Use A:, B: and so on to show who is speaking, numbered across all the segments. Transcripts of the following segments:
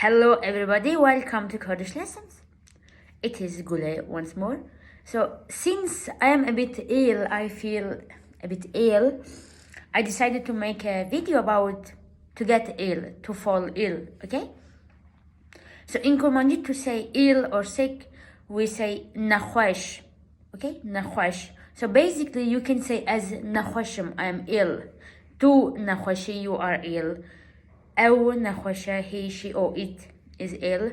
A: Hello everybody, welcome to Kurdish lessons. It is Gule once more. So since I am a bit ill, I feel a bit ill, I decided to make a video about to get ill, to fall ill, okay? So in Kurmanji, to say ill or sick, we say nakhwash, okay? Nakhwash. So basically you can say as nakhwashim, I am ill. To nakhwashi, you are ill. أو نخوشة he, she or it is ill.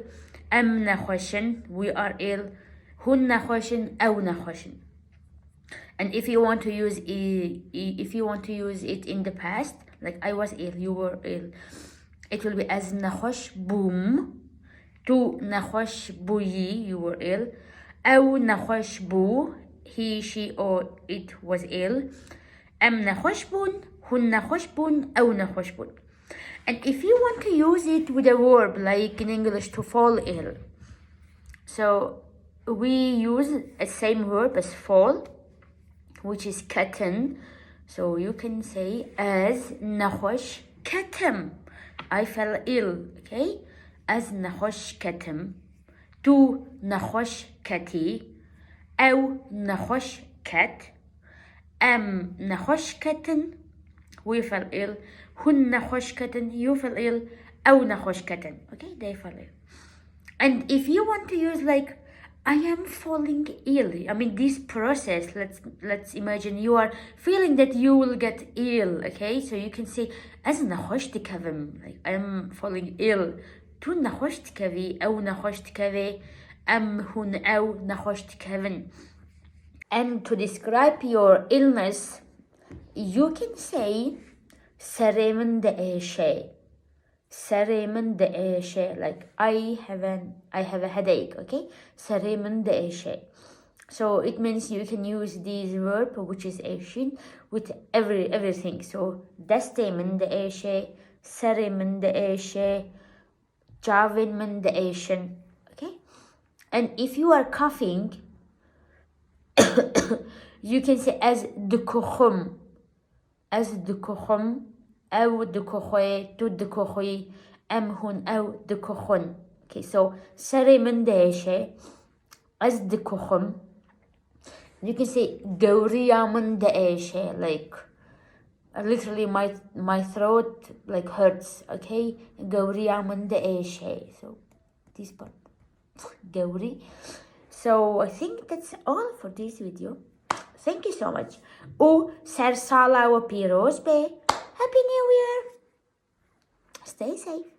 A: أم نخوشن, we are ill. هن نخوشن أو نخوشن. And if you want to use it in the past, like I was ill, you were ill, it will be as نخوش boom. To نخوش بوي, you were ill. أو نخوش بو, he, she or it was ill. أم نخوش بون, هن نخوش بون أو نخوش بون. And if you want to use it with a verb, like in English, to fall ill, so we use the same verb as fall, which is katan. So you can say as nakhosh katam, I fell ill, okay? As nakhosh katam, to nakhosh kati, أو nakhosh kat, am nakhosh katan, we fell ill. هن خوشكة, you fell ill. أو نخوشكة, okay, they fell ill. And if you want to use like I am falling ill, I mean this process, let's imagine you are feeling that you will get ill, okay? So you can say as نخوشتكavim, like I am falling ill. تو نخوشتكavي أو نخوشتكavي, أم هن أو نخوشتكavin. And to describe your illness, you can say Seremin de eshe. Seremin de eshe. Like I have a headache, okay? Seremin de eshe. So it means you can use this verb, which is eshin, with everything. So destemin de eshe, seremin de eshe, javinmin de eshin, okay? And if you are coughing, you can say as dukukhum, as dukukhum. أو دكوخي, تو دكوخي, أم هن أو دكوخن. Okay, so سري من دايشة as دكوخم. You can say دوريا من دايشة, like literally my throat like hurts, okay? دوريا من دايشة. So this part, دوري. So I think that's all for this video. Thank you so much. O سرسالة و پیروز به. Happy New Year! Stay safe.